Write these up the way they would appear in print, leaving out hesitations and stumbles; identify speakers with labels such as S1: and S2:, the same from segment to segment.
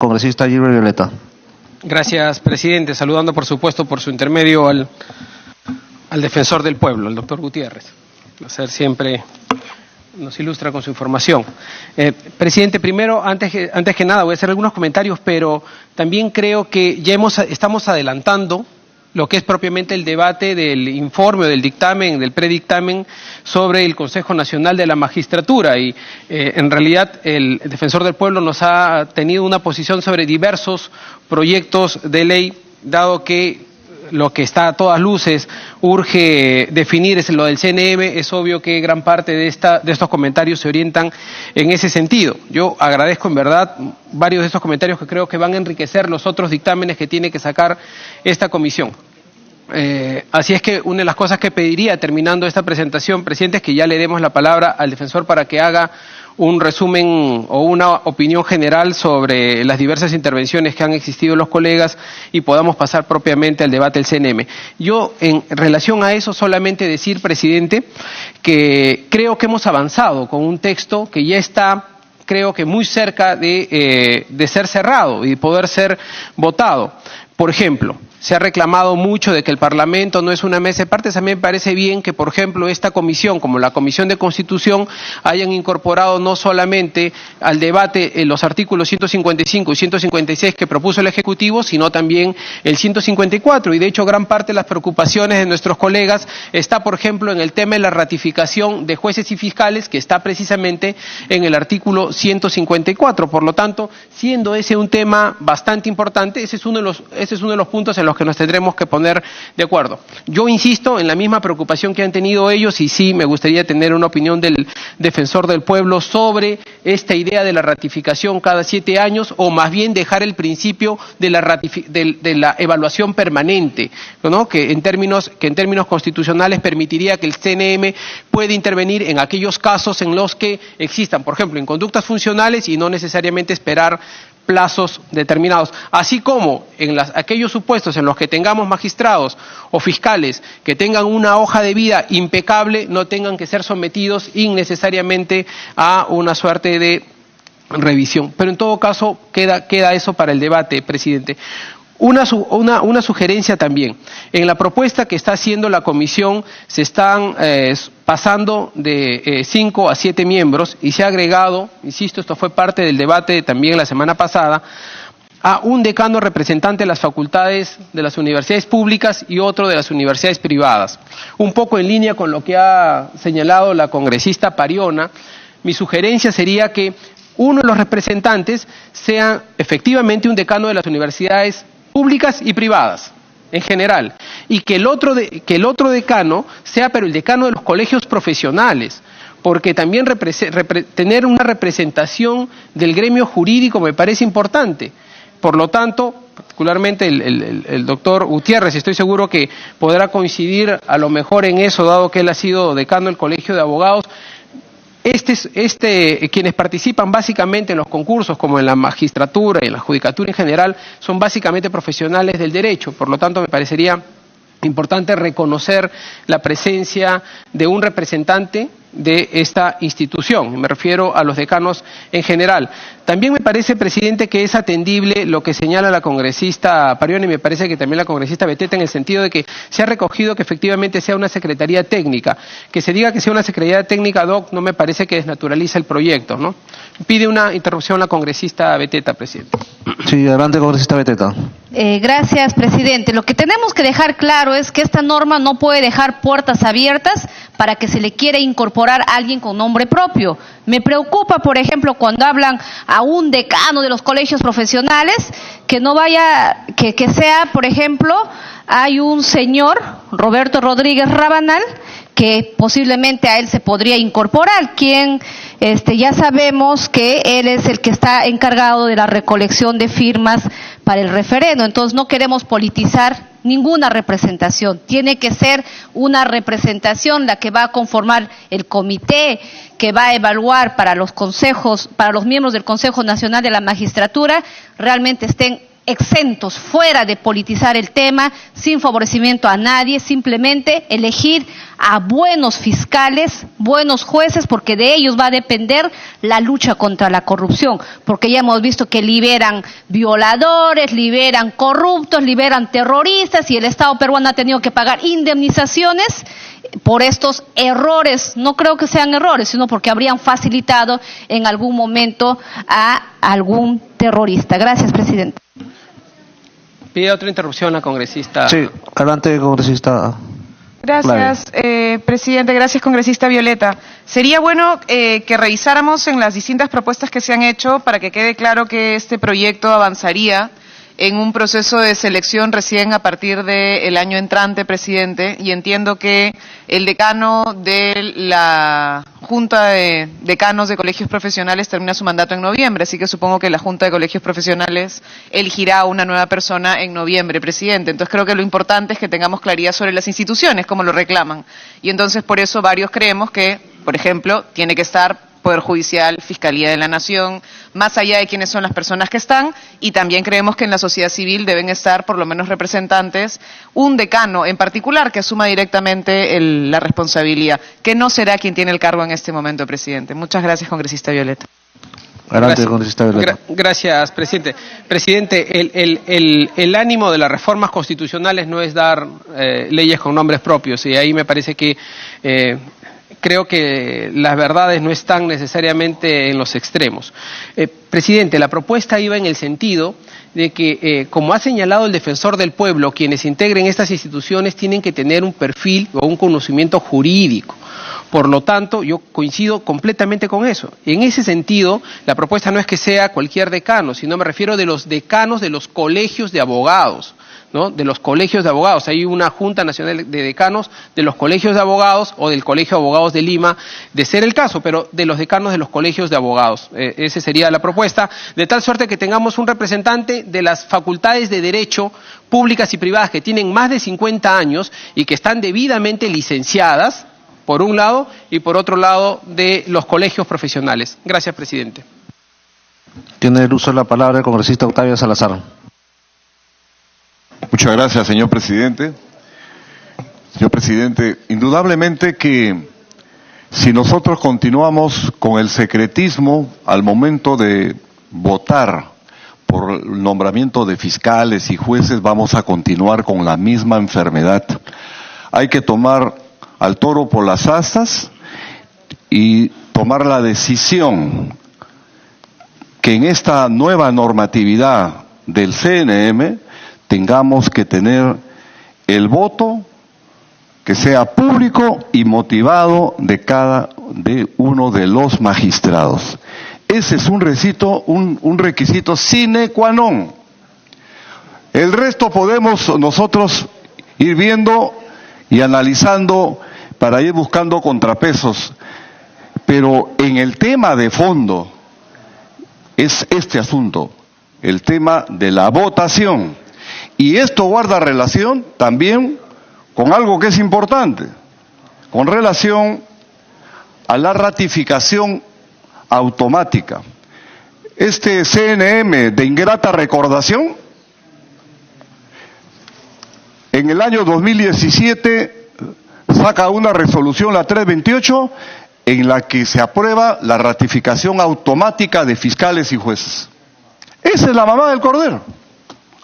S1: Congresista Gilbert Violeta.
S2: Gracias, presidente. Saludando, por supuesto, por su intermedio al defensor del pueblo, el doctor Gutiérrez. Un placer, siempre nos ilustra con su información. Presidente, primero, antes que nada, voy a hacer algunos comentarios, pero también creo que ya estamos adelantando lo que es propiamente el debate del informe o del dictamen, del predictamen sobre el Consejo Nacional de la Magistratura. Y en realidad el defensor del pueblo nos ha tenido una posición sobre diversos proyectos de ley, dado que lo que está a todas luces urge definir es lo del CNM. Es obvio que gran parte de estos comentarios se orientan en ese sentido. Yo agradezco en verdad varios de estos comentarios que creo que van a enriquecer los otros dictámenes que tiene que sacar esta comisión. Así es que una de las cosas que pediría terminando esta presentación, presidente, es que ya le demos la palabra al defensor para que haga un resumen o una opinión general sobre las diversas intervenciones que han existido los colegas y podamos pasar propiamente al debate del CNM. Yo, en relación a eso, solamente decir, presidente, que creo que hemos avanzado con un texto que ya está, creo que muy cerca de ser cerrado y poder ser votado. Por ejemplo, se ha reclamado mucho de que el Parlamento no es una mesa de partes. A mí me parece bien que, por ejemplo, esta comisión, como la Comisión de Constitución, hayan incorporado no solamente al debate los artículos 155 y 156 que propuso el Ejecutivo, sino también el 154. Y, de hecho, gran parte de las preocupaciones de nuestros colegas está, por ejemplo, en el tema de la ratificación de jueces y fiscales, que está precisamente en el artículo 154. Por lo tanto, siendo ese un tema bastante importante, ese es uno de los puntos en los que nos tendremos que poner de acuerdo. Yo insisto en la misma preocupación que han tenido ellos y sí me gustaría tener una opinión del defensor del pueblo sobre esta idea de la ratificación cada 7 años o más bien dejar el principio de la evaluación permanente, ¿no? que en términos constitucionales permitiría que el CNM puede intervenir en aquellos casos en los que existan, por ejemplo, en conductas funcionales y no necesariamente esperar plazos determinados, así como en aquellos supuestos en los que tengamos magistrados o fiscales que tengan una hoja de vida impecable, no tengan que ser sometidos innecesariamente a una suerte de revisión. Pero en todo caso queda eso para el debate, presidente. Una sugerencia también. En la propuesta que está haciendo la comisión se están pasando de 5 a 7 miembros y se ha agregado, insisto, esto fue parte del debate también la semana pasada, a un decano representante de las facultades de las universidades públicas y otro de las universidades privadas. Un poco en línea con lo que ha señalado la congresista Pariona, mi sugerencia sería que uno de los representantes sea efectivamente un decano de las universidades públicas y privadas en general, y que el otro decano sea pero el decano de los colegios profesionales, porque también tener una representación del gremio jurídico me parece importante. Por lo tanto, particularmente el doctor Gutiérrez, estoy seguro que podrá coincidir a lo mejor en eso, dado que él ha sido decano del Colegio de Abogados. Quienes participan básicamente en los concursos, como en la magistratura y en la judicatura en general, son básicamente profesionales del derecho. Por lo tanto, me parecería importante reconocer la presencia de un representante de esta institución. Me refiero a los decanos en general. También me parece, presidente, que es atendible lo que señala la congresista Pariona y me parece que también la congresista Beteta, en el sentido de que se ha recogido que efectivamente sea una secretaría técnica. Que se diga que sea una secretaría técnica ad hoc no me parece que desnaturaliza el proyecto, ¿no? Pide una interrupción la congresista Beteta, presidente.
S1: Sí, adelante, congresista Beteta.
S3: Gracias, presidente. Lo que tenemos que dejar claro es que esta norma no puede dejar puertas abiertas para que se le quiera incorporar a alguien con nombre propio. Me preocupa, por ejemplo, cuando hablan a un decano de los colegios profesionales, que no vaya, que sea, por ejemplo, hay un señor, Roberto Rodríguez Rabanal, que posiblemente a él se podría incorporar, quien ya sabemos que él es el que está encargado de la recolección de firmas para el referendo. Entonces no queremos politizar ninguna representación, tiene que ser una representación la que va a conformar el comité que va a evaluar para los consejos, para los miembros del Consejo Nacional de la Magistratura, realmente estén exentos, fuera de politizar el tema, sin favorecimiento a nadie, simplemente elegir a buenos fiscales, buenos jueces, porque de ellos va a depender la lucha contra la corrupción, porque ya hemos visto que liberan violadores, liberan corruptos, liberan terroristas, y el Estado peruano ha tenido que pagar indemnizaciones por estos errores. No creo que sean errores, sino porque habrían facilitado en algún momento a algún terrorista. Gracias, presidente.
S2: Pide otra interrupción la congresista.
S1: Sí, adelante, congresista.
S4: Gracias, presidente. Gracias, congresista Violeta. Sería bueno que revisáramos en las distintas propuestas que se han hecho para que quede claro que este proyecto avanzaría en un proceso de selección recién a partir del año entrante, presidente, y entiendo que el decano de la Junta de Decanos de Colegios Profesionales termina su mandato en noviembre, así que supongo que la Junta de Colegios Profesionales elegirá una nueva persona en noviembre, presidente. Entonces creo que lo importante es que tengamos claridad sobre las instituciones, como lo reclaman. Y entonces por eso varios creemos que, por ejemplo, tiene que estar Poder Judicial, Fiscalía de la Nación, más allá de quiénes son las personas que están, y también creemos que en la sociedad civil deben estar por lo menos representantes, un decano en particular que asuma directamente la responsabilidad, que no será quien tiene el cargo en este momento, presidente. Muchas gracias, congresista Violeta.
S1: Adelante, congresista Violeta.
S2: Gracias, presidente. Presidente, el ánimo de las reformas constitucionales no es dar leyes con nombres propios, y ahí me parece que creo que las verdades no están necesariamente en los extremos. Presidente, la propuesta iba en el sentido de que, como ha señalado el defensor del pueblo, quienes integren estas instituciones tienen que tener un perfil o un conocimiento jurídico. Por lo tanto, yo coincido completamente con eso. En ese sentido, la propuesta no es que sea cualquier decano, sino me refiero de los decanos de los colegios de abogados, ¿no? De los colegios de abogados. Hay una Junta Nacional de Decanos de los colegios de abogados o del Colegio de Abogados de Lima, de ser el caso, pero de los decanos de los colegios de abogados. Esa sería la propuesta, de tal suerte que tengamos un representante de las facultades de Derecho públicas y privadas que tienen más de 50 años y que están debidamente licenciadas, por un lado, y por otro lado, de los colegios profesionales. Gracias, presidente.
S1: Tiene el uso de la palabra el congresista Octavio Salazar.
S5: Muchas gracias, señor presidente. Señor presidente, indudablemente que si nosotros continuamos con el secretismo al momento de votar por el nombramiento de fiscales y jueces, vamos a continuar con la misma enfermedad. Hay que tomar al toro por las astas y tomar la decisión que en esta nueva normatividad del CNM tengamos que tener el voto que sea público y motivado de cada uno de los magistrados. Ese es un requisito sine qua non. El resto podemos nosotros ir viendo y analizando para ir buscando contrapesos, pero en el tema de fondo es este asunto, el tema de la votación. Y esto guarda relación también con algo que es importante, con relación a la ratificación automática. Este CNM de ingrata recordación, en el año 2017 saca una resolución, la 328, en la que se aprueba la ratificación automática de fiscales y jueces. Esa es la mamá del cordero.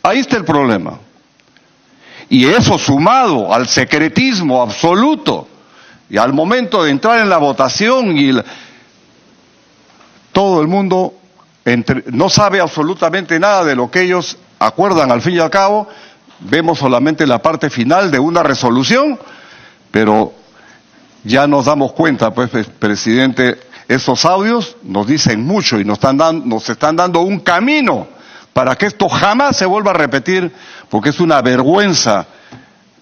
S5: Ahí está el problema. Y eso sumado al secretismo absoluto y al momento de entrar en la votación todo el mundo no sabe absolutamente nada de lo que ellos acuerdan al fin y al cabo. Vemos solamente la parte final de una resolución, pero ya nos damos cuenta, pues, presidente, esos audios nos dicen mucho y nos están dando un camino para que esto jamás se vuelva a repetir, porque es una vergüenza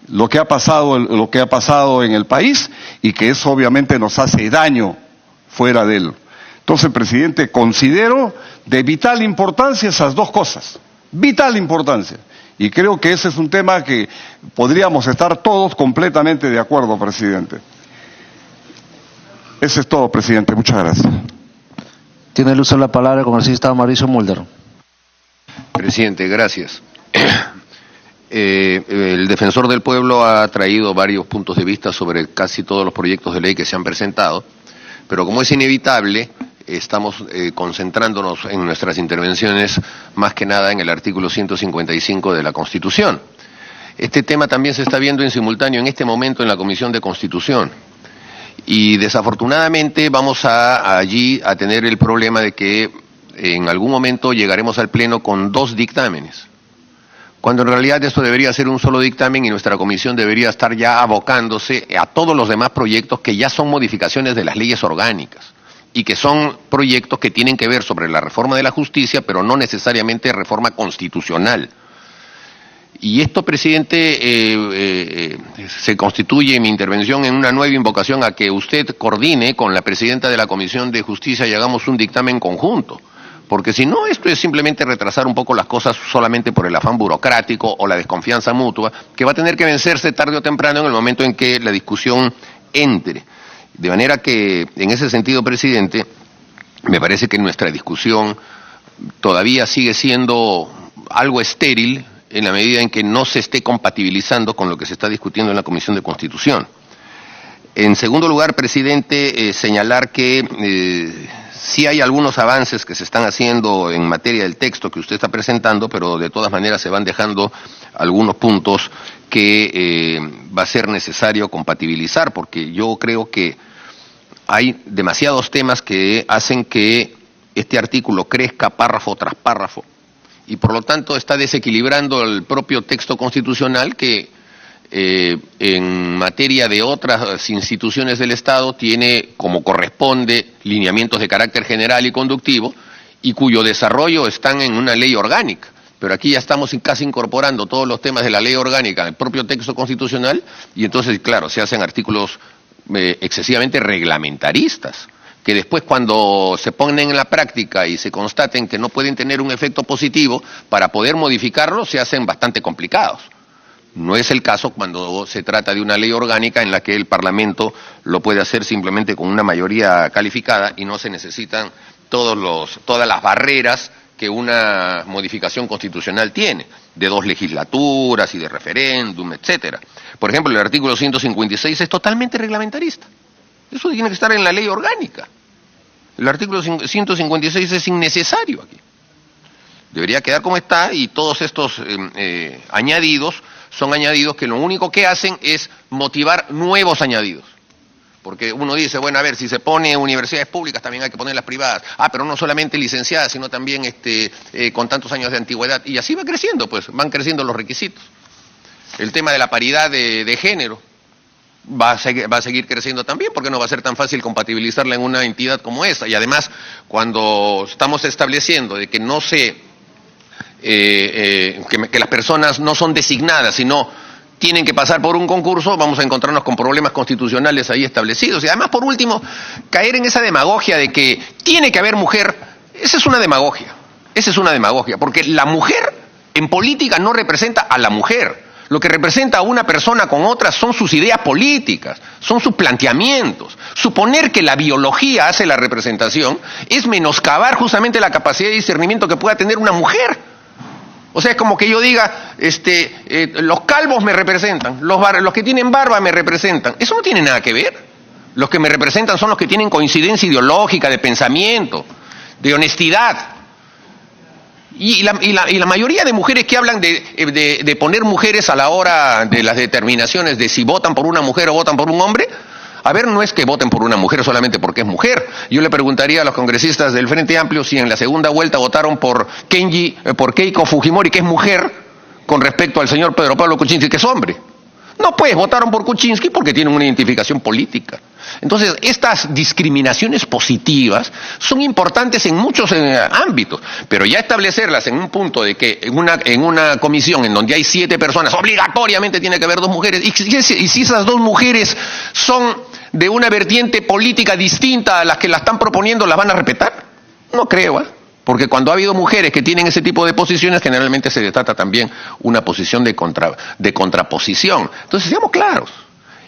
S5: lo que ha pasado en el país y que eso obviamente nos hace daño fuera de él. Entonces, presidente, considero de vital importancia esas dos cosas, vital importancia. Y creo que ese es un tema que podríamos estar todos completamente de acuerdo, presidente. Eso es todo, presidente. Muchas gracias.
S1: Tiene el uso de la palabra el congresista Mauricio Mulder.
S6: Presidente, gracias. El defensor del pueblo ha traído varios puntos de vista sobre casi todos los proyectos de ley que se han presentado, pero como es inevitable, estamos concentrándonos en nuestras intervenciones más que nada en el artículo 155 de la Constitución. Este tema también se está viendo en simultáneo en este momento en la Comisión de Constitución. Y desafortunadamente vamos allí a tener el problema de que en algún momento llegaremos al Pleno con 2 dictámenes, cuando en realidad esto debería ser un solo dictamen y nuestra comisión debería estar ya abocándose a todos los demás proyectos que ya son modificaciones de las leyes orgánicas y que son proyectos que tienen que ver sobre la reforma de la justicia, pero no necesariamente reforma constitucional. Y esto, presidente, se constituye mi intervención en una nueva invocación a que usted coordine con la presidenta de la Comisión de Justicia y hagamos un dictamen conjunto. Porque si no, esto es simplemente retrasar un poco las cosas solamente por el afán burocrático o la desconfianza mutua, que va a tener que vencerse tarde o temprano en el momento en que la discusión entre. De manera que, en ese sentido, presidente, me parece que nuestra discusión todavía sigue siendo algo estéril, en la medida en que no se esté compatibilizando con lo que se está discutiendo en la Comisión de Constitución. En segundo lugar, presidente, señalar que sí hay algunos avances que se están haciendo en materia del texto que usted está presentando, pero de todas maneras se van dejando algunos puntos que va a ser necesario compatibilizar, porque yo creo que hay demasiados temas que hacen que este artículo crezca párrafo tras párrafo, y por lo tanto está desequilibrando el propio texto constitucional que en materia de otras instituciones del Estado tiene como corresponde lineamientos de carácter general y conductivo y cuyo desarrollo están en una ley orgánica. Pero aquí ya estamos casi incorporando todos los temas de la ley orgánica en el propio texto constitucional y entonces, claro, se hacen artículos excesivamente reglamentaristas, que después cuando se ponen en la práctica y se constaten que no pueden tener un efecto positivo, para poder modificarlos se hacen bastante complicados. No es el caso cuando se trata de una ley orgánica en la que el Parlamento lo puede hacer simplemente con una mayoría calificada y no se necesitan todas las barreras que una modificación constitucional tiene, de 2 legislaturas y de referéndum, etcétera. Por ejemplo, el artículo 156 es totalmente reglamentarista. Eso tiene que estar en la ley orgánica. El artículo 156 es innecesario aquí. Debería quedar como está y todos estos añadidos son añadidos que lo único que hacen es motivar nuevos añadidos. Porque uno dice, bueno, a ver, si se pone universidades públicas también hay que poner las privadas. Ah, pero no solamente licenciadas, sino también con tantos años de antigüedad. Y así va creciendo, pues, van creciendo los requisitos. El tema de la paridad de género va a seguir creciendo también, porque no va a ser tan fácil compatibilizarla en una entidad como esta. Y además, cuando estamos estableciendo de que no que las personas no son designadas, sino tienen que pasar por un concurso, vamos a encontrarnos con problemas constitucionales ahí establecidos. Y además, por último, caer en esa demagogia de que tiene que haber mujer, esa es una demagogia, porque la mujer en política no representa a la mujer. Lo que representa a una persona con otra son sus ideas políticas, son sus planteamientos. Suponer que la biología hace la representación es menoscabar justamente la capacidad de discernimiento que pueda tener una mujer. O sea, es como que yo diga, los calvos me representan, los que tienen barba me representan. Eso no tiene nada que ver. Los que me representan son los que tienen coincidencia ideológica, de pensamiento, de honestidad. Y la mayoría de mujeres que hablan de poner mujeres a la hora de las determinaciones de si votan por una mujer o votan por un hombre, a ver, no es que voten por una mujer solamente porque es mujer. Yo le preguntaría a los congresistas del Frente Amplio si en la segunda vuelta votaron por Keiko Fujimori, que es mujer, con respecto al señor Pedro Pablo Kuczynski, que es hombre. No, pues votaron por Kuczynski porque tienen una identificación política. Entonces, estas discriminaciones positivas son importantes en muchos ámbitos, pero ya establecerlas en un punto de que en una comisión en donde hay 7 personas, obligatoriamente tiene que haber 2 mujeres, y si esas 2 mujeres son de una vertiente política distinta a las que la están proponiendo, ¿las van a respetar? No creo, ¿eh? Porque cuando ha habido mujeres que tienen ese tipo de posiciones, generalmente se trata también una posición de contraposición. Entonces, seamos claros.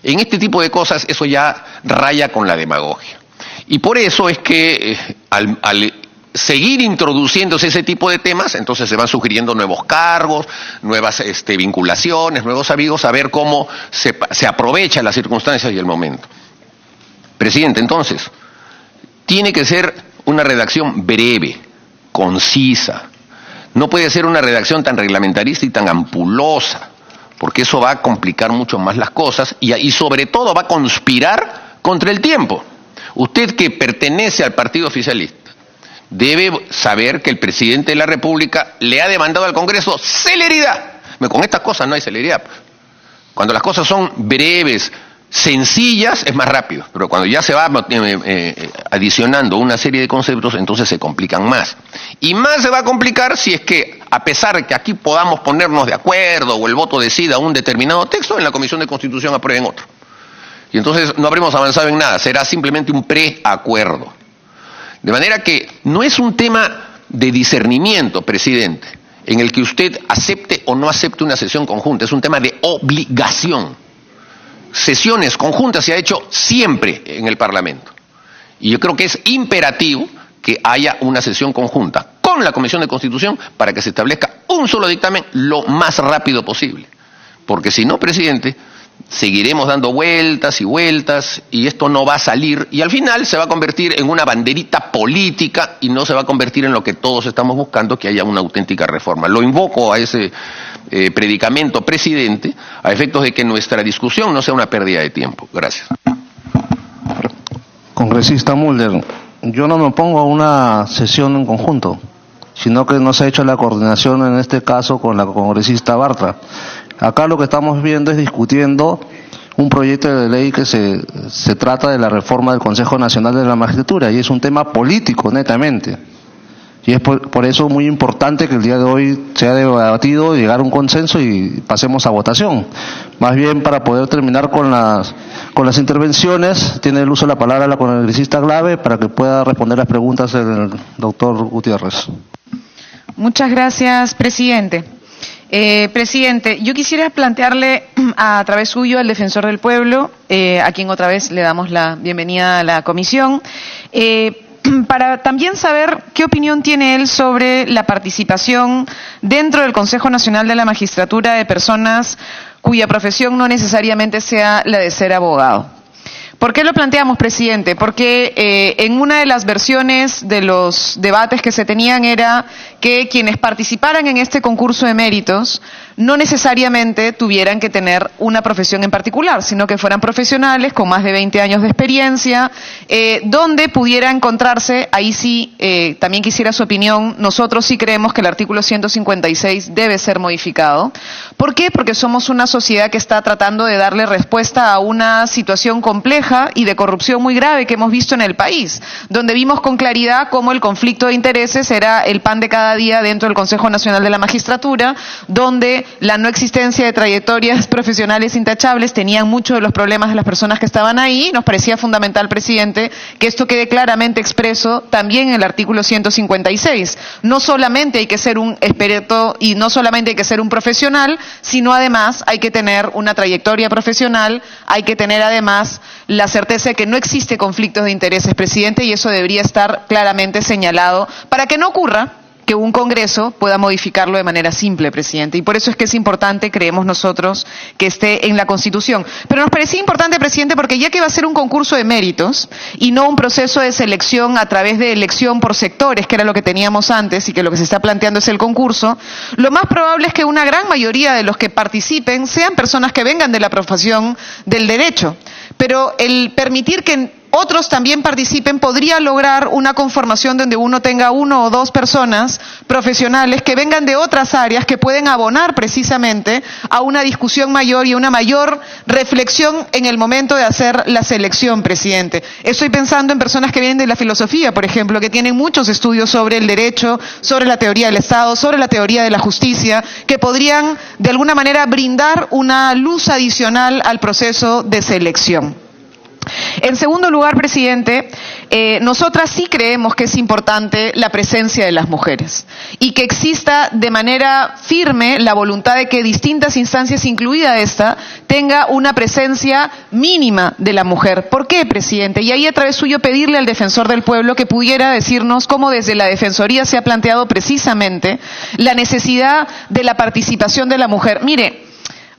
S6: En este tipo de cosas, eso ya raya con la demagogia. Y por eso es que al seguir introduciéndose ese tipo de temas, entonces se van sugiriendo nuevos cargos, nuevas vinculaciones, nuevos amigos, a ver cómo se aprovecha las circunstancias y el momento. Presidente, entonces, tiene que ser una redacción breve, concisa. No puede ser una redacción tan reglamentarista y tan ampulosa, porque eso va a complicar mucho más las cosas y sobre todo va a conspirar contra el tiempo. Usted, que pertenece al partido oficialista, debe saber que el presidente de la República le ha demandado al Congreso celeridad. Con estas cosas no hay celeridad. Cuando las cosas son breves, sencillas, es más rápido. Pero cuando ya se va adicionando una serie de conceptos, entonces se complican más. Y más se va a complicar si es que, a pesar de que aquí podamos ponernos de acuerdo o el voto decida un determinado texto, en la Comisión de Constitución aprueben otro. Y entonces no habremos avanzado en nada, será simplemente un preacuerdo. De manera que no es un tema de discernimiento, presidente, en el que usted acepte o no acepte una sesión conjunta, es un tema de obligación. Sesiones conjuntas se ha hecho siempre en el Parlamento. Y yo creo que es imperativo que haya una sesión conjunta con la Comisión de Constitución para que se establezca un solo dictamen lo más rápido posible. Porque si no, presidente, seguiremos dando vueltas y vueltas y esto no va a salir y al final se va a convertir en una banderita política y no se va a convertir en lo que todos estamos buscando, que haya una auténtica reforma. Lo invoco a ese predicamento, presidente, a efectos de que nuestra discusión no sea una pérdida de tiempo. Gracias.
S1: Congresista Mulder, yo no me opongo a una sesión en conjunto, sino que no se ha hecho la coordinación en este caso con la congresista Bartra. Acá lo que estamos viendo es discutiendo un proyecto de ley que se trata de la reforma del Consejo Nacional de la Magistratura y es un tema político netamente. Y es por eso muy importante que el día de hoy se haya debatido, llegar a un consenso y pasemos a votación. Más bien, para poder terminar con las intervenciones, tiene el uso de la palabra la congresista Glave para que pueda responder las preguntas del doctor Gutiérrez.
S4: Muchas gracias, presidente. Presidente, yo quisiera plantearle a través suyo al defensor del pueblo, a quien otra vez le damos la bienvenida a la comisión, para también saber qué opinión tiene él sobre la participación dentro del Consejo Nacional de la Magistratura de personas cuya profesión no necesariamente sea la de ser abogado. ¿Por qué lo planteamos, presidente? Porque en una de las versiones de los debates que se tenían era que quienes participaran en este concurso de méritos no necesariamente tuvieran que tener una profesión en particular, sino que fueran profesionales con más de 20 años de experiencia, donde pudiera encontrarse, ahí sí, también quisiera su opinión, nosotros sí creemos que el artículo 156 debe ser modificado. ¿Por qué? Porque somos una sociedad que está tratando de darle respuesta a una situación compleja y de corrupción muy grave que hemos visto en el país, donde vimos con claridad cómo el conflicto de intereses era el pan de cada día dentro del Consejo Nacional de la Magistratura, donde la no existencia de trayectorias profesionales intachables tenían muchos de los problemas de las personas que estaban ahí. Nos parecía fundamental, presidente, que esto quede claramente expreso también en el artículo 156. No solamente hay que ser un experto y no solamente hay que ser un profesional, sino además hay que tener una trayectoria profesional, hay que tener además la certeza de que no existe conflictos de intereses, presidente, y eso debería estar claramente señalado para que no ocurra que un Congreso pueda modificarlo de manera simple, presidente. Y por eso es que es importante, creemos nosotros, que esté en la Constitución. Pero nos parecía importante, presidente, porque ya que va a ser un concurso de méritos y no un proceso de selección a través de elección por sectores, que era lo que teníamos antes y que lo que se está planteando es el concurso, lo más probable es que una gran mayoría de los que participen sean personas que vengan de la profesión del derecho. Pero el permitir que otros también participen podría lograr una conformación donde uno tenga 1 o 2 personas profesionales que vengan de otras áreas que pueden abonar precisamente a una discusión mayor y una mayor reflexión en el momento de hacer la selección, presidente. Estoy pensando en personas que vienen de la filosofía, por ejemplo, que tienen muchos estudios sobre el derecho, sobre la teoría del Estado, sobre la teoría de la justicia, que podrían de alguna manera brindar una luz adicional al proceso de selección. En segundo lugar, presidente, nosotras sí creemos que es importante la presencia de las mujeres y que exista de manera firme la voluntad de que distintas instancias, incluida esta, tenga una presencia mínima de la mujer. ¿Por qué, presidente? Y ahí a través suyo pedirle al defensor del pueblo que pudiera decirnos cómo desde la Defensoría se ha planteado precisamente la necesidad de la participación de la mujer. Mire,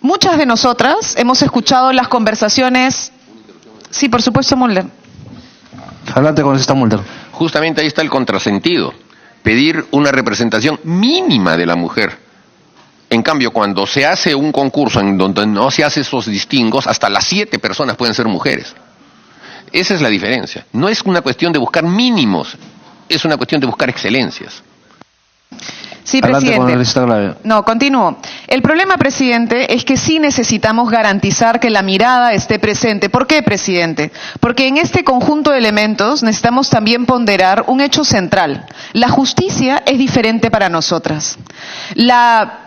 S4: muchas de nosotras hemos escuchado las conversaciones. Sí, por supuesto, Mulder.
S1: Adelante, congresista Mulder.
S6: Justamente ahí está el contrasentido. Pedir una representación mínima de la mujer. En cambio, cuando se hace un concurso en donde no se hace esos distingos, hasta las 7 personas pueden ser mujeres. Esa es la diferencia. No es una cuestión de buscar mínimos, es una cuestión de buscar excelencias.
S4: Sí, presidente. No, continúo. El problema, presidente, es que sí necesitamos garantizar que la mirada esté presente. ¿Por qué, presidente? Porque en este conjunto de elementos necesitamos también ponderar un hecho central. La justicia es diferente para nosotras. La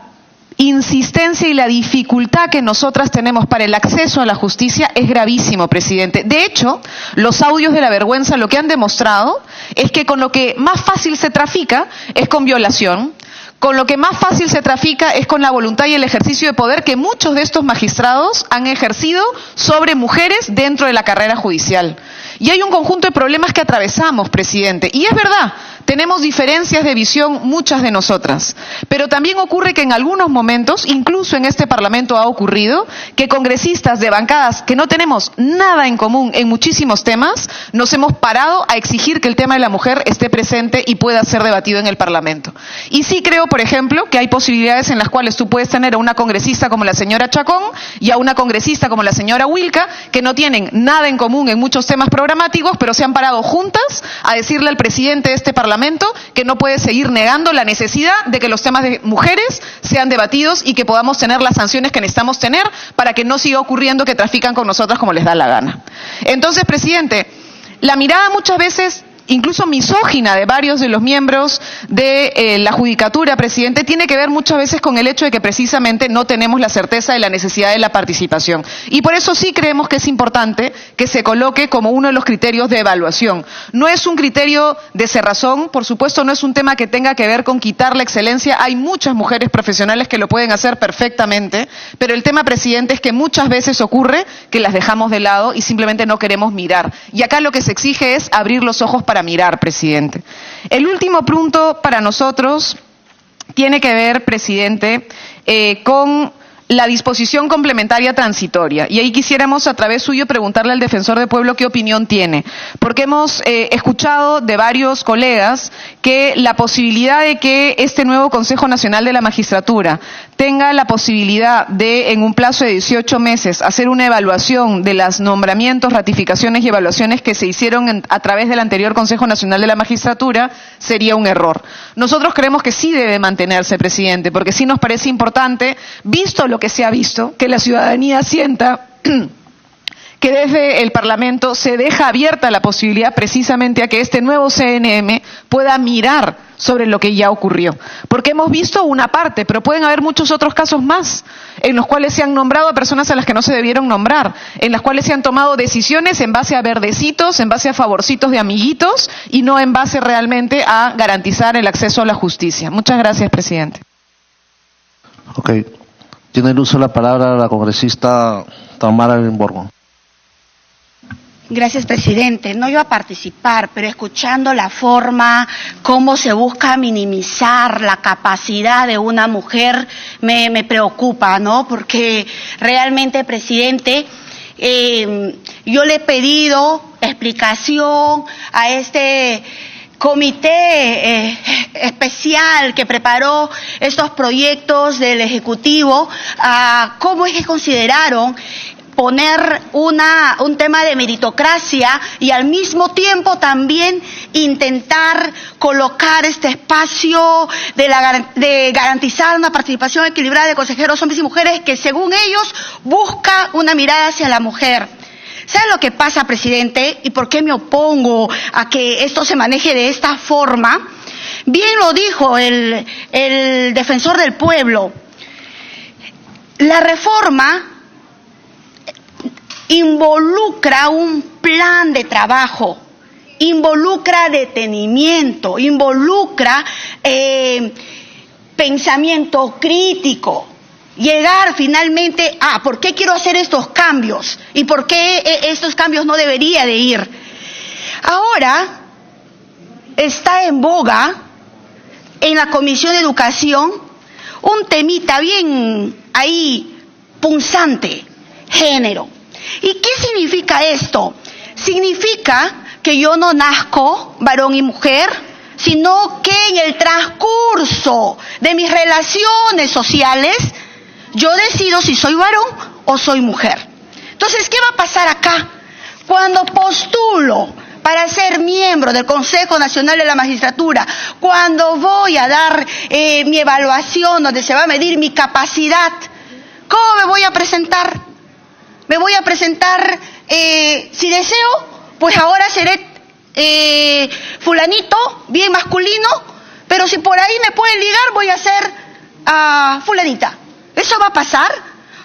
S4: insistencia y la dificultad que nosotras tenemos para el acceso a la justicia es gravísimo, presidente. De hecho, los audios de la vergüenza lo que han demostrado es que con lo que más fácil se trafica es con violación, con lo que más fácil se trafica es con la voluntad y el ejercicio de poder que muchos de estos magistrados han ejercido sobre mujeres dentro de la carrera judicial. Y hay un conjunto de problemas que atravesamos, presidente. Y es verdad, tenemos diferencias de visión muchas de nosotras. Pero también ocurre que en algunos momentos, incluso en este Parlamento ha ocurrido, que congresistas de bancadas que no tenemos nada en común en muchísimos temas, nos hemos parado a exigir que el tema de la mujer esté presente y pueda ser debatido en el Parlamento. Y sí creo, por ejemplo, que hay posibilidades en las cuales tú puedes tener a una congresista como la señora Chacón y a una congresista como la señora Wilca, que no tienen nada en común en muchos temas programáticos, pero se han parado juntas a decirle al presidente de este Parlamento que no puede seguir negando la necesidad de que los temas de mujeres sean debatidos y que podamos tener las sanciones que necesitamos tener para que no siga ocurriendo que trafican con nosotras como les da la gana. Entonces, presidente, la mirada muchas veces, incluso misógina, de varios de los miembros de la Judicatura, presidente, tiene que ver muchas veces con el hecho de que precisamente no tenemos la certeza de la necesidad de la participación. Y por eso sí creemos que es importante que se coloque como uno de los criterios de evaluación. No es un criterio de cerrazón, por supuesto no es un tema que tenga que ver con quitar la excelencia. Hay muchas mujeres profesionales que lo pueden hacer perfectamente, pero el tema, presidente, es que muchas veces ocurre que las dejamos de lado y simplemente no queremos mirar. Y acá lo que se exige es abrir los ojos para mirar, presidente. El último punto para nosotros tiene que ver, presidente, con la disposición complementaria transitoria. Y ahí quisiéramos, a través suyo, preguntarle al defensor del pueblo qué opinión tiene. Porque hemos escuchado de varios colegas que la posibilidad de que este nuevo Consejo Nacional de la Magistratura tenga la posibilidad de, en un plazo de 18 meses, hacer una evaluación de los nombramientos, ratificaciones y evaluaciones que se hicieron a través del anterior Consejo Nacional de la Magistratura, sería un error. Nosotros creemos que sí debe mantenerse, presidente, porque sí nos parece importante, visto lo que se ha visto, que la ciudadanía sienta que desde el Parlamento se deja abierta la posibilidad precisamente a que este nuevo CNM pueda mirar sobre lo que ya ocurrió. Porque hemos visto una parte, pero pueden haber muchos otros casos más, en los cuales se han nombrado a personas a las que no se debieron nombrar, en las cuales se han tomado decisiones en base a verdecitos, en base a favorcitos de amiguitos, y no en base realmente a garantizar el acceso a la justicia. Muchas gracias, presidente.
S1: Ok. Tiene el uso de la palabra la congresista Tamara Limborgo.
S7: Gracias, presidente. No iba a participar, pero escuchando la forma, cómo se busca minimizar la capacidad de una mujer, me preocupa, ¿no? Porque realmente, presidente, yo le he pedido explicación a este comité especial que preparó estos proyectos del Ejecutivo, cómo es que consideraron poner un tema de meritocracia y al mismo tiempo también intentar colocar este espacio de garantizar una participación equilibrada de consejeros hombres y mujeres que según ellos busca una mirada hacia la mujer. ¿Sabe lo que pasa, presidente? ¿Y por qué me opongo a que esto se maneje de esta forma? Bien lo dijo el defensor del pueblo. La reforma involucra un plan de trabajo, involucra detenimiento, involucra pensamiento crítico. Llegar finalmente a ¿por qué quiero hacer estos cambios? ¿Y por qué estos cambios no debería de ir? Ahora está en boga en la Comisión de Educación un temita bien ahí punzante, género. ¿Y qué significa esto? Significa que yo no nazco varón y mujer, sino que en el transcurso de mis relaciones sociales yo decido si soy varón o soy mujer. Entonces, ¿qué va a pasar acá? Cuando postulo para ser miembro del Consejo Nacional de la Magistratura, cuando voy a dar mi evaluación donde se va a medir mi capacidad, ¿cómo me voy a presentar? Me voy a presentar, si deseo, pues ahora seré fulanito, bien masculino, pero si por ahí me pueden ligar, voy a ser fulanita. ¿Eso va a pasar?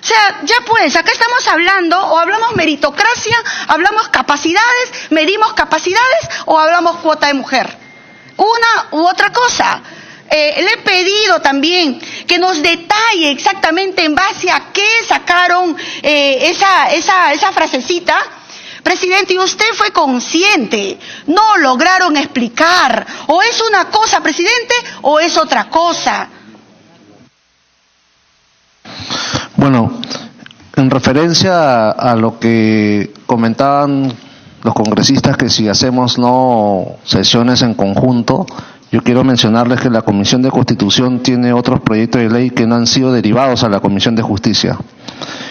S7: O sea, ya pues, acá estamos hablando, o hablamos meritocracia, hablamos capacidades, medimos capacidades, o hablamos cuota de mujer. Una u otra cosa. Le he pedido también que nos detalle exactamente en base a qué sacaron esa frasecita. Presidente, y usted fue consciente, no lograron explicar, o es una cosa, presidente, o es otra cosa.
S1: Bueno, en referencia a lo que comentaban los congresistas, que si hacemos no sesiones en conjunto, yo quiero mencionarles que la Comisión de Constitución tiene otros proyectos de ley que no han sido derivados a la Comisión de Justicia.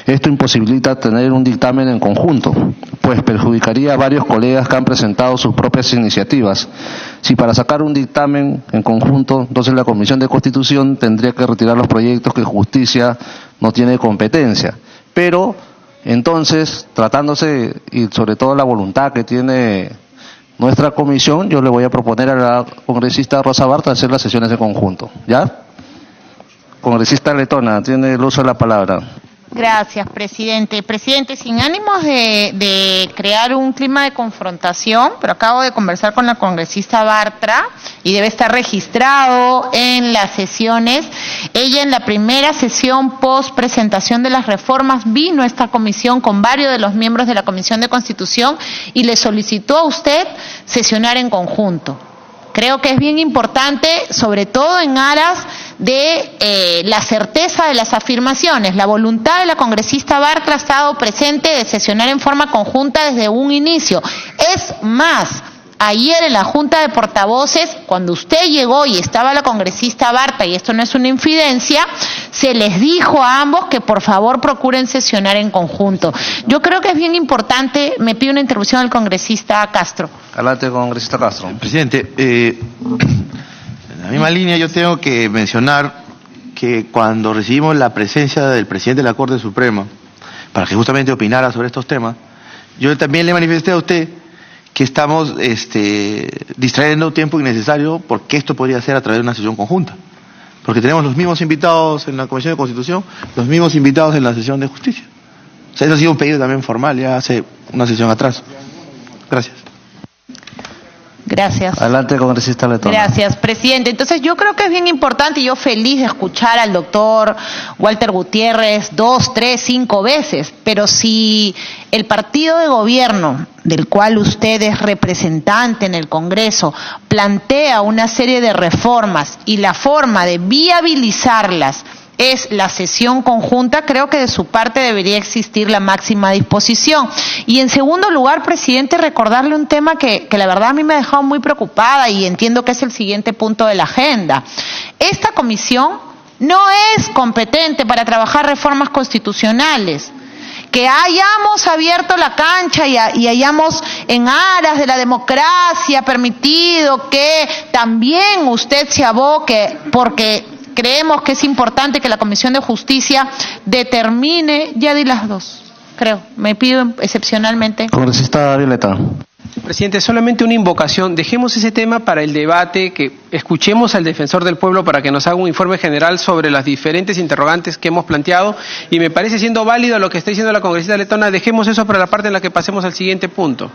S1: Esto imposibilita tener un dictamen en conjunto, pues perjudicaría a varios colegas que han presentado sus propias iniciativas. Si para sacar un dictamen en conjunto, entonces la Comisión de Constitución tendría que retirar los proyectos que Justicia no tiene competencia. Pero, entonces, tratándose, y sobre todo la voluntad que tiene nuestra comisión, yo le voy a proponer a la congresista Rosa Bartra hacer las sesiones en conjunto. ¿Ya? Congresista Letona, tiene el uso de la palabra.
S8: Gracias, presidente. Presidente, sin ánimos de crear un clima de confrontación, pero acabo de conversar con la congresista Bartra y debe estar registrado en las sesiones. Ella en la primera sesión post presentación de las reformas vino a esta comisión con varios de los miembros de la Comisión de Constitución y le solicitó a usted sesionar en conjunto. Creo que es bien importante, sobre todo en aras de la certeza de las afirmaciones. La voluntad de la congresista Bartra ha estado presente de sesionar en forma conjunta desde un inicio. Es más, ayer en la Junta de Portavoces, cuando usted llegó y estaba la congresista Bartra, y esto no es una infidencia, se les dijo a ambos que por favor procuren sesionar en conjunto. Yo creo que es bien importante, me pide una intervención del congresista Castro.
S1: Adelante, congresista Castro.
S9: Presidente, en la misma línea yo tengo que mencionar que cuando recibimos la presencia del presidente de la Corte Suprema para que justamente opinara sobre estos temas, yo también le manifesté a usted que estamos distrayendo tiempo innecesario porque esto podría ser a través de una sesión conjunta. Porque tenemos los mismos invitados en la Comisión de Constitución, los mismos invitados en la sesión de Justicia. O sea, eso ha sido un pedido también formal ya hace una sesión atrás. Gracias.
S8: Gracias.
S1: Adelante, congresista Letona.
S8: Gracias, presidente. Entonces yo creo que es bien importante, y yo feliz de escuchar al doctor Walter Gutiérrez 2, 3, 5 veces, pero si el partido de gobierno del cual usted es representante en el Congreso plantea una serie de reformas y la forma de viabilizarlas es la sesión conjunta, creo que de su parte debería existir la máxima disposición. Y en segundo lugar, presidente, recordarle un tema que la verdad a mí me ha dejado muy preocupada y entiendo que es el siguiente punto de la agenda. Esta comisión no es competente para trabajar reformas constitucionales. Que hayamos abierto la cancha y hayamos en aras de la democracia permitido que también usted se aboque, porque creemos que es importante que la Comisión de Justicia determine, ya di las dos, creo, me pido excepcionalmente.
S1: Congresista Violeta.
S2: presidente, solamente una invocación. Dejemos ese tema para el debate, que escuchemos al defensor del pueblo para que nos haga un informe general sobre las diferentes interrogantes que hemos planteado, y me parece siendo válido lo que está diciendo la congresista letona. Dejemos eso para la parte en la que pasemos al siguiente punto.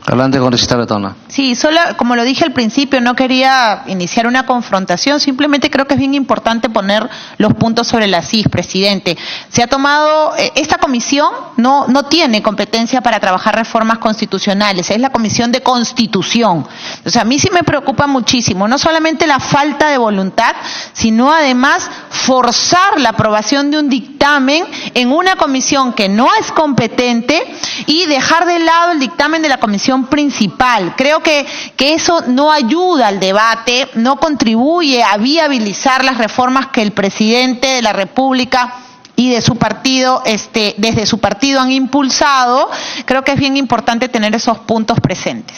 S1: Adelante, congresista letona.
S8: Sí, solo como lo dije al principio, no quería iniciar una confrontación, simplemente creo que es bien importante poner los puntos sobre las IS, presidente. Se ha tomado, esta comisión no tiene competencia para trabajar reformas constitucionales, es la Comisión de Constitución. O sea, a mí sí me preocupa muchísimo, no solamente la falta de voluntad, sino además forzar la aprobación de un dictamen en una comisión que no es competente y dejar de lado el dictamen de la comisión principal. Creo que eso no ayuda al debate, no contribuye a viabilizar las reformas que el presidente de la República y de su partido, desde su partido han impulsado. Creo que es bien importante tener esos puntos presentes.